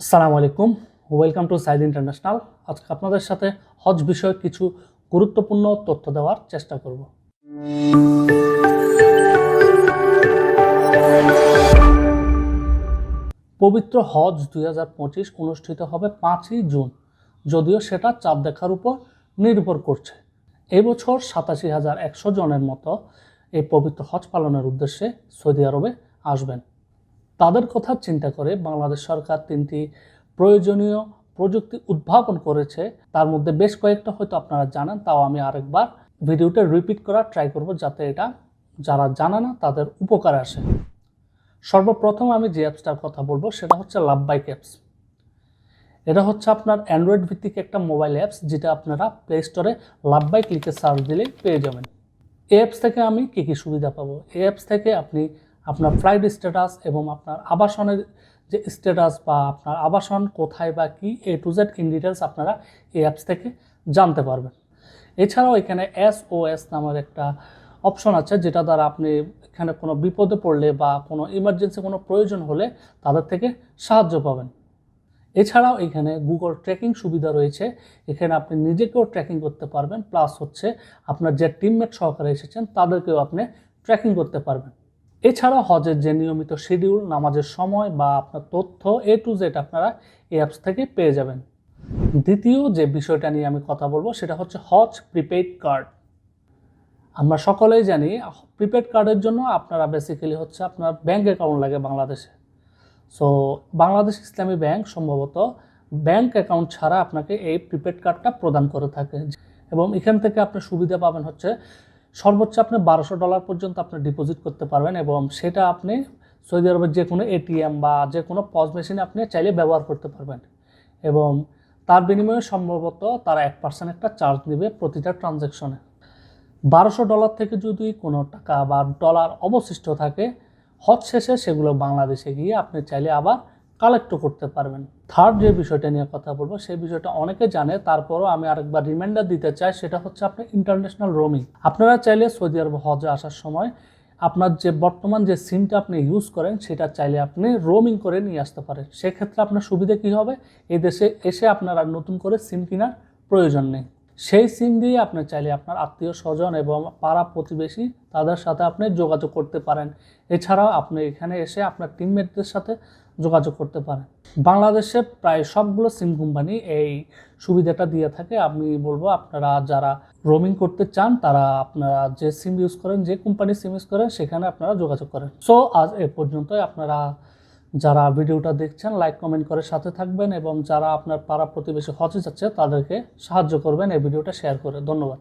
আসসালামু আলাইকুম, welcome to Saeed international. আজকে আপনাদের সাথে হজ বিষয়ে কিছু গুরুত্বপূর্ণ তথ্য দেওয়ার চেষ্টা করব। পবিত্র হজ 2025 অনুষ্ঠিত হবে 5ই জুন, যদিও সেটা চাঁদ দেখার উপর নির্ভর করছে। এবছর 87,100 জনের মতো এই পবিত্র হজ পালনের উদ্দেশ্যে সৌদি আরবে আসবেন। তাদের কথা চিন্তা করে বাংলাদেশ সরকার 3টি প্রয়োজনীয় প্রযুক্তি উদ্ভাবন করেছে। তার মধ্যে বেশ কয়েকটা হয়তো আপনারা জানেন, তাও আমি আরেকবার ভিডিওটা রিপিট করার ট্রাই করব যাতে এটা যারা জানে না তাদের উপকারে আসে। সর্বপ্রথম আমি যে অ্যাপসটার কথা বলবো সেটা হচ্ছে লাভবাইক অ্যাপস। এটা হচ্ছে আপনার অ্যান্ড্রয়েড ভিত্তিক একটা মোবাইল অ্যাপস, যেটা আপনারা প্লে স্টোরে লাভবাইক লিখে সার্চ দিলেই পেয়ে যাবেন। এই অ্যাপস থেকে আমি কী কী সুবিধা পাবো? এই অ্যাপস থেকে আপনি আপনার ফ্লাইট স্ট্যাটাস এবং আপনার আবাসনের যে স্ট্যাটাস বা আপনার আবাসন কোথায় বা কি A to Z in details আপনারা এই অ্যাপস থেকে জানতে পারবেন। এছাড়াও এখানে SOS নামের একটা অপশন আছে, যেটা দ্বারা আপনি এখানে কোনো বিপদে পড়লে বা কোনো ইমার্জেন্সি কোনো প্রয়োজন হলে তাদের থেকে সাহায্য পাবেন। এছাড়াও এখানে গুগল ট্র্যাকিং সুবিধা রয়েছে, এখানে আপনি নিজেকেও ট্র্যাকিং করতে পারবেন, প্লাস হচ্ছে আপনার যে টিমমেট সহকারে এসেছেন তাদেরকেও আপনি ট্র্যাকিং করতে পারবেন। এছাড়াও হজের যে নিয়মিত শিডিউল, নামাজের সময় বা আপনার তথ্য A to Z আপনারা এই অ্যাপস থেকে পেয়ে যাবেন। দ্বিতীয় যে বিষয়টা নিয়ে আমি কথা বলবো সেটা হচ্ছে হজ প্রিপেইড কার্ড। আমরা সকলেই জানি প্রিপেইড কার্ডের জন্য আপনারা বেসিক্যালি হচ্ছে আপনার ব্যাঙ্ক অ্যাকাউন্ট লাগে বাংলাদেশে। সো বাংলাদেশ ইসলামী ব্যাংক সম্ভবত ব্যাংক অ্যাকাউন্ট ছাড়া আপনাকে এই প্রিপেড কার্ডটা প্রদান করে থাকে, এবং এখান থেকে আপনি সুবিধা পাবেন হচ্ছে সর্বোচ্চ আপনি $1200 পর্যন্ত আপনি ডিপোজিট করতে পারবেন, এবং সেটা আপনি সৌদি আরবের যে কোনো ATM বা যে কোনো পজ মেশিনে আপনি চাইলে ব্যবহার করতে পারবেন, এবং তার বিনিময়ে সম্ভবত তারা 1% একটা চার্জ নেবে প্রতিটা ট্রানজ্যাকশনে। $1200 থেকে যদি কোনো টাকা বা ডলার অবশিষ্ট থাকে, হজ শেষে সেগুলো বাংলাদেশে গিয়ে আপনি চাইলে আবার কালেক্টও করতে পারবেন। থার্ড যে বিষয়টা নিয়ে কথা বলবো সেই বিষয়টা অনেকে জানে, তারপরও আমি আরেকবার রিমাইন্ডার দিতে চাই, সেটা হচ্ছে আপনার ইন্টারন্যাশনাল রোমিং। আপনারা চাইলে সৌদি আরব হজে আসার সময় আপনার যে বর্তমান যে সিমটা আপনি ইউজ করেন সেটা চাইলে আপনি রোমিং করে নিয়ে আসতে পারেন। সেক্ষেত্রে আপনার সুবিধা কী হবে? এই দেশে এসে আপনার আর নতুন করে সিম কেনার প্রয়োজন নেই। সেই সিম দিয়ে আপনি চাইলে আপনার আত্মীয় স্বজন এবং পাড়া প্রতিবেশী তাদের সাথে আপনি যোগাযোগ করতে পারেন। এছাড়াও আপনি এখানে এসে আপনার টিমমেটদের সাথে যোগাযোগ করতে পারেন। বাংলাদেশে প্রায় সবগুলো সিম কোম্পানি এই সুবিধাটা দিয়ে থাকে। আমি বলবো আপনারা যারা রোমিং করতে চান তারা আপনারা যে সিম ইউজ করেন, যে কোম্পানির সিম ইউজ করেন, সেখানে আপনারা যোগাযোগ করেন। সো আজ এ পর্যন্তই। আপনারা যারা ভিডিওটা দেখছেন লাইক কমেন্ট করে সাথে থাকবেন, এবং যারা আপনার পাড়া প্রতিবেশী হজে যাচ্ছে তাদেরকে সাহায্য করবেন এই ভিডিওটা শেয়ার করে। ধন্যবাদ।